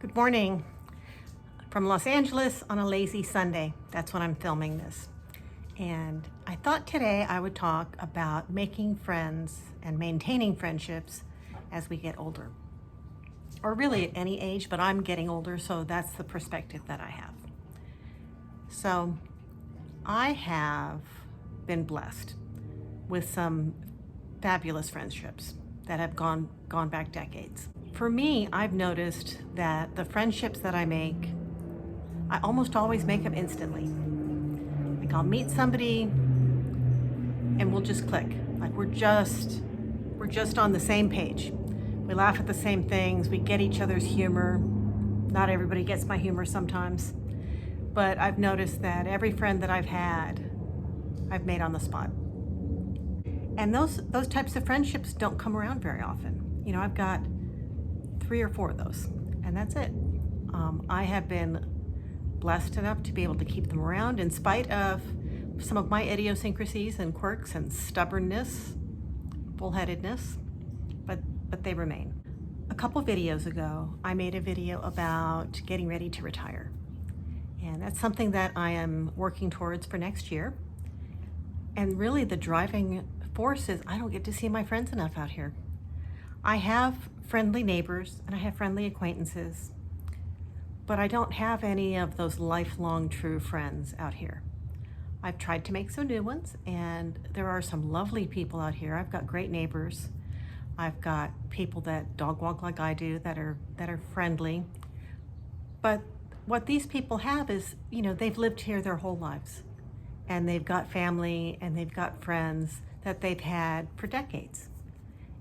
Good morning from Los Angeles on a lazy Sunday. That's when I'm filming this. And I thought today I would talk about making friends and maintaining friendships as we get older. Or really at any age, but I'm getting older, so that's the perspective that I have. So I have been blessed with some fabulous friendships that have gone back decades. For me, I've noticed that the friendships that I make, I almost always make them instantly. Like I'll meet somebody and we'll just click. Like we're just on the same page. We laugh at the same things, we get each other's humor. Not everybody gets my humor sometimes, but I've noticed that every friend that I've had, I've made on the spot. And those types of friendships don't come around very often. You know, I've got 3 or 4 of those, and that's it. I have been blessed enough to be able to keep them around in spite of some of my idiosyncrasies and quirks and stubbornness, bullheadedness, but they remain. A couple videos ago, I made a video about getting ready to retire. And that's something that I am working towards for next year. And really the driving force is I don't get to see my friends enough out here. I have friendly neighbors and I have friendly acquaintances, but I don't have any of those lifelong true friends out here. I've tried to make some new ones, and there are some lovely people out here. I've got great neighbors. I've got people that dog walk like I do that are friendly. But what these people have is, you know, they've lived here their whole lives, and they've got family and they've got friends that they've had for decades.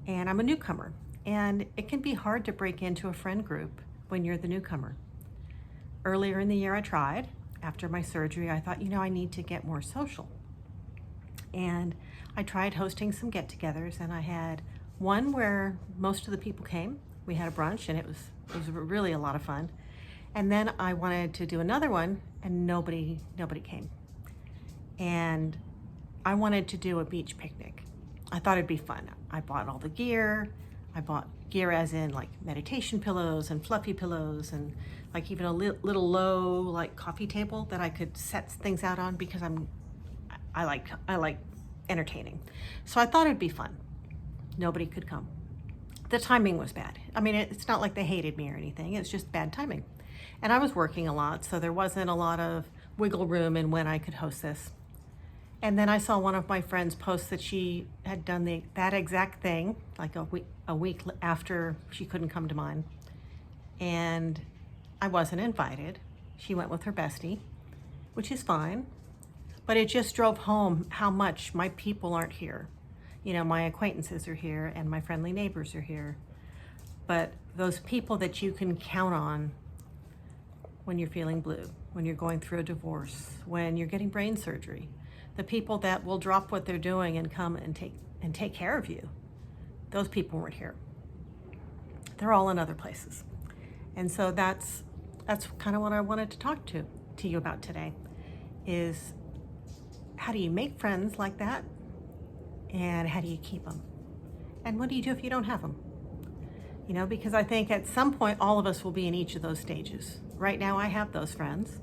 And I'm a newcomer, and it can be hard to break into a friend group when you're the newcomer. Earlier in the year I tried. After my surgery, I thought, you know, I need to get more social. And I tried hosting some get-togethers, and I had one where most of the people came. We had a brunch, and it was really a lot of fun. And then I wanted to do another one, and nobody came. And I wanted to do a beach picnic. I thought it'd be fun. I bought all the gear. I bought gear as in like meditation pillows and fluffy pillows, and like even a little low like coffee table that I could set things out on, because I like entertaining. So I thought it'd be fun. Nobody could come. The timing was bad. I mean, it's not like they hated me or anything. It's just bad timing. And I was working a lot, so there wasn't a lot of wiggle room in when I could host this. And then I saw one of my friends post that she had done that exact thing like a week after she couldn't come to mine. And I wasn't invited. She went with her bestie, which is fine. But it just drove home how much my people aren't here. You know, my acquaintances are here and my friendly neighbors are here. But those people that you can count on when you're feeling blue, when you're going through a divorce, when you're getting brain surgery, the people that will drop what they're doing and come and take care of you, those people weren't here. They're all in other places. And so that's kind of what I wanted to talk to you about today, is how do you make friends like that, and how do you keep them, and what do you do if you don't have them? You know, because I think at some point all of us will be in each of those stages. Right now I have those friends,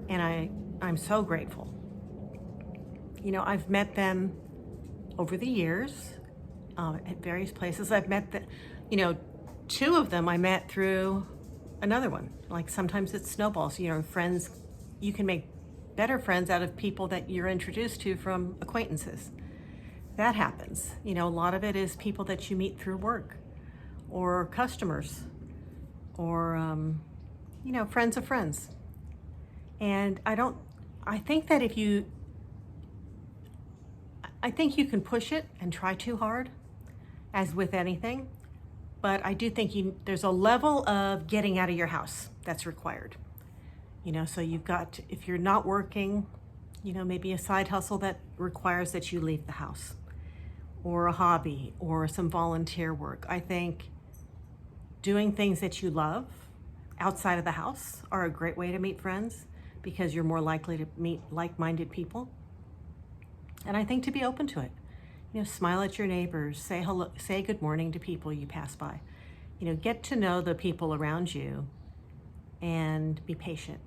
and I'm so grateful. You know, I've met them over the years at various places. I've met 2 of them I met through another one. Like sometimes it snowballs, you know, friends, you can make better friends out of people that you're introduced to from acquaintances. That happens. You know, a lot of it is people that you meet through work or customers or, you know, friends of friends. And I think that I think you can push it and try too hard, as with anything, but I do think there's a level of getting out of your house that's required. You know, so you've got, if you're not working, you know, maybe a side hustle that requires that you leave the house, or a hobby, or some volunteer work. I think doing things that you love outside of the house are a great way to meet friends, because you're more likely to meet like-minded people. And I think to be open to it. You know, smile at your neighbors, say hello, say good morning to people you pass by. get to know the people around you and be patient,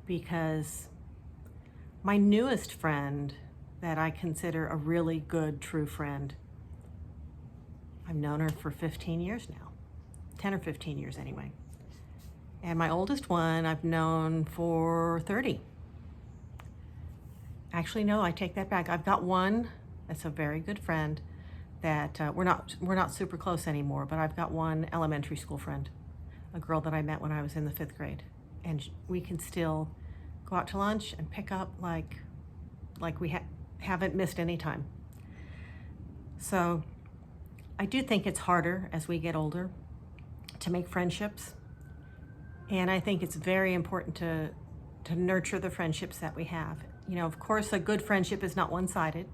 because my newest friend that I consider a really good, true friend, I've known her for 15 years now, 10 or 15 years anyway. And my oldest one I've known for 30. Actually, no, I take that back. I've got one that's a very good friend that we're not super close anymore, but I've got one elementary school friend, a girl that I met when I was in the 5th grade. And we can still go out to lunch and pick up like we haven't missed any time. So I do think it's harder as we get older to make friendships. And I think it's very important to nurture the friendships that we have. Of course, a good friendship is not one-sided.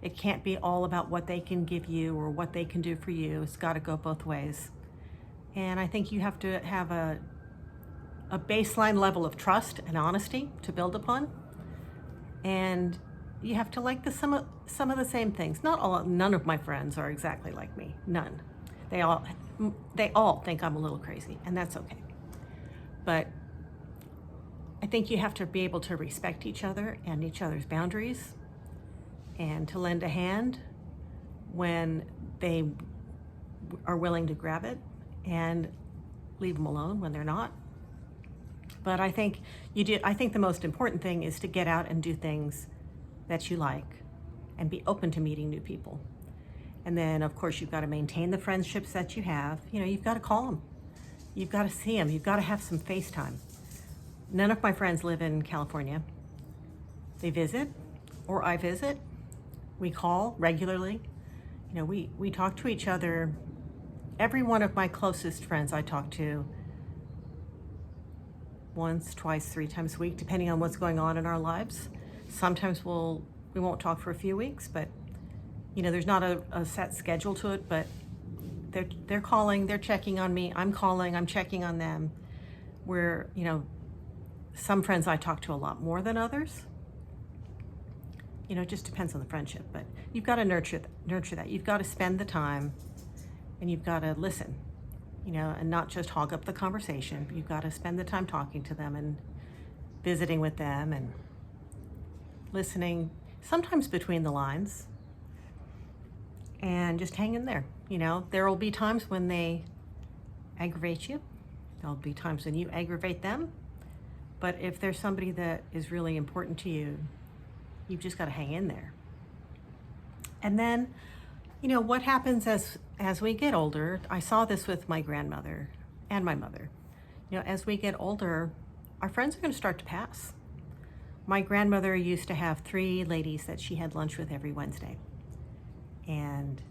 It can't be all about what they can give you or what they can do for you. It's got to go both ways. And I think you have to have a baseline level of trust and honesty to build upon. And you have to like some of the same things. None of my friends are exactly like me. None. They all think I'm a little crazy, and that's okay. But I think you have to be able to respect each other and each other's boundaries, and to lend a hand when they are willing to grab it, and leave them alone when they're not. But I think the most important thing is to get out and do things that you like and be open to meeting new people. And then, of course, you've got to maintain the friendships that you have. You've got to call them. You've got to see them. You've got to have some FaceTime. None of my friends live in California. They visit, or I visit. We call regularly. We talk to each other. Every one of my closest friends I talk to once, twice, 3 times a week, depending on what's going on in our lives. Sometimes we won't talk for a few weeks, but there's not a set schedule to it, but they're calling, they're checking on me, I'm calling, I'm checking on them. Some friends I talk to a lot more than others. It just depends on the friendship, but you've got to nurture that. You've got to spend the time, and you've got to listen, and not just hog up the conversation. You've got to spend the time talking to them and visiting with them and listening, sometimes between the lines, and just hang in there. There will be times when they aggravate you. There'll be times when you aggravate them. But if there's somebody that is really important to you, you've just got to hang in there. And then, what happens as we get older, I saw this with my grandmother and my mother. As we get older, our friends are going to start to pass. My grandmother used to have 3 ladies that she had lunch with every Wednesday. And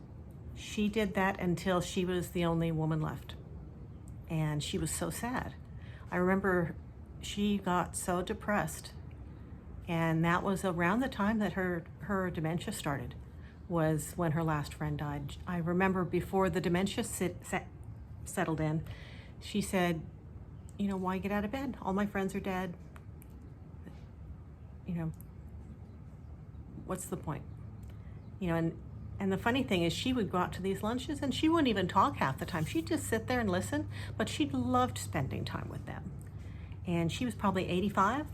she did that until she was the only woman left. And she was so sad. I remember she got so depressed. And that was around the time that her dementia started, was when her last friend died. I remember before the dementia settled in, she said, why get out of bed? All my friends are dead. What's the point? And the funny thing is, she would go out to these lunches and she wouldn't even talk half the time. She'd just sit there and listen, but she loved spending time with them. And she was probably 85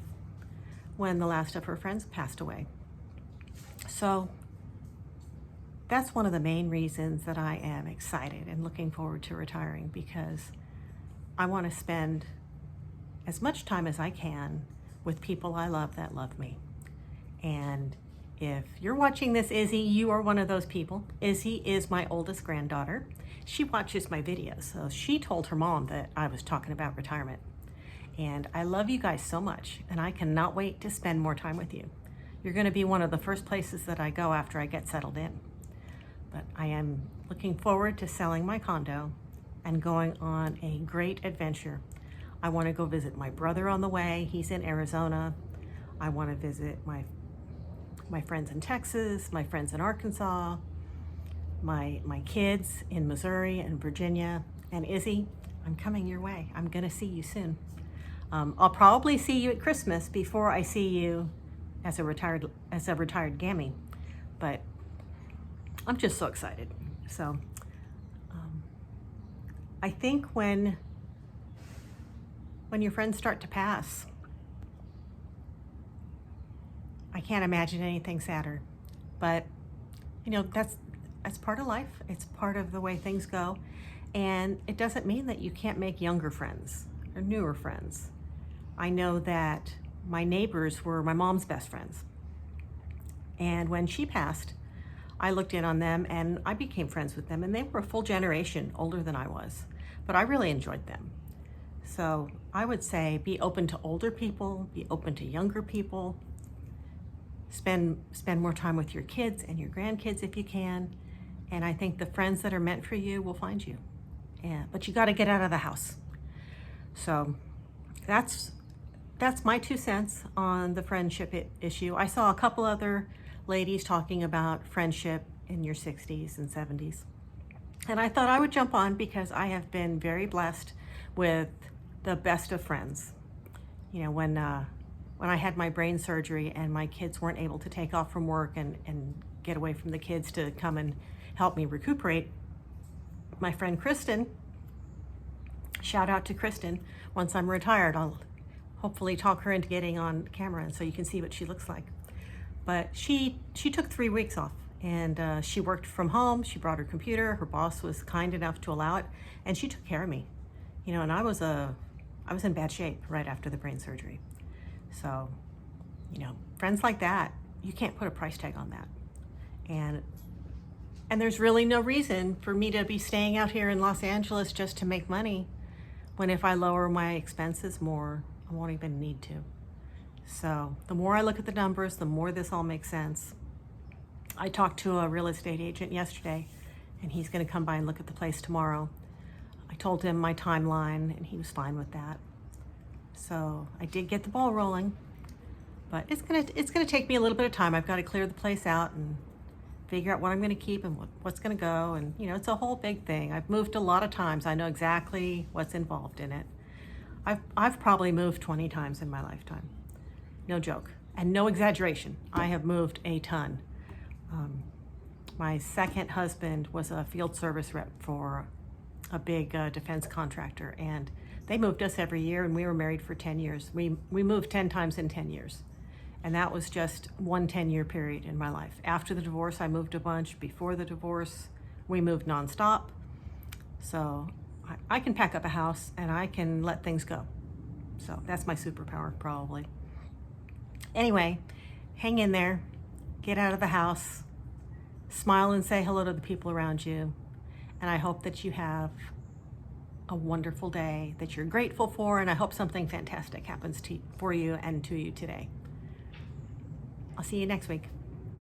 when the last of her friends passed away. So that's one of the main reasons that I am excited and looking forward to retiring, because I want to spend as much time as I can with people I love that love me. And if you're watching this, Izzy, you are one of those people. Izzy is my oldest granddaughter. She watches my videos, so she told her mom that I was talking about retirement. And I love you guys so much, and I cannot wait to spend more time with you. You're going to be one of the first places that I go after I get settled in. But I am looking forward to selling my condo and going on a great adventure. I want to go visit my brother on the way. He's in Arizona. I want to visit my friends in Texas, my friends in Arkansas, my kids in Missouri and Virginia. And Izzy, I'm coming your way. I'm going to see you soon. I'll probably see you at Christmas before I see you as a retired Gammy. But I'm just so excited. So I think when your friends start to pass, I can't imagine anything sadder. But that's part of life. It's part of the way things go. And it doesn't mean that you can't make younger friends or newer friends. I know that my neighbors were my mom's best friends. And when she passed, I looked in on them and I became friends with them, and they were a full generation older than I was, but I really enjoyed them. So I would say be open to older people, be open to younger people, spend more time with your kids and your grandkids if you can. And I think the friends that are meant for you will find you. But you got to get out of the house. So that's my 2 cents on the friendship issue. I saw a couple other ladies talking about friendship in your 60s and 70s. And I thought I would jump on because I have been very blessed with the best of friends. When I had my brain surgery and my kids weren't able to take off from work and get away from the kids to come and help me recuperate, my friend Kristen, shout out to Kristen, once I'm retired, I'll hopefully talk her into getting on camera and so you can see what she looks like. But she took 3 weeks off, and she worked from home. She brought her computer. Her boss was kind enough to allow it, and she took care of me. And I was in bad shape right after the brain surgery. So, friends like that, you can't put a price tag on that. And there's really no reason for me to be staying out here in Los Angeles just to make money, when if I lower my expenses more, I won't even need to. So the more I look at the numbers, the more this all makes sense. I talked to a real estate agent yesterday, and he's going to come by and look at the place tomorrow. I told him my timeline, and he was fine with that. So I did get the ball rolling, but it's gonna take me a little bit of time. I've got to clear the place out and figure out what I'm going to keep and what's going to go. And it's a whole big thing. I've moved a lot of times. I know exactly what's involved in it. I've probably moved 20 times in my lifetime. No joke, and no exaggeration. I have moved a ton. My second husband was a field service rep for a big defense contractor, and they moved us every year, and we were married for 10 years. We moved 10 times in 10 years, and that was just one 10-year period in my life. After the divorce, I moved a bunch. Before the divorce, we moved nonstop. So I can pack up a house, and I can let things go. So that's my superpower, probably. Anyway, hang in there, get out of the house, smile and say hello to the people around you, and I hope that you have a wonderful day that you're grateful for, and I hope something fantastic happens for you and to you today. I'll see you next week.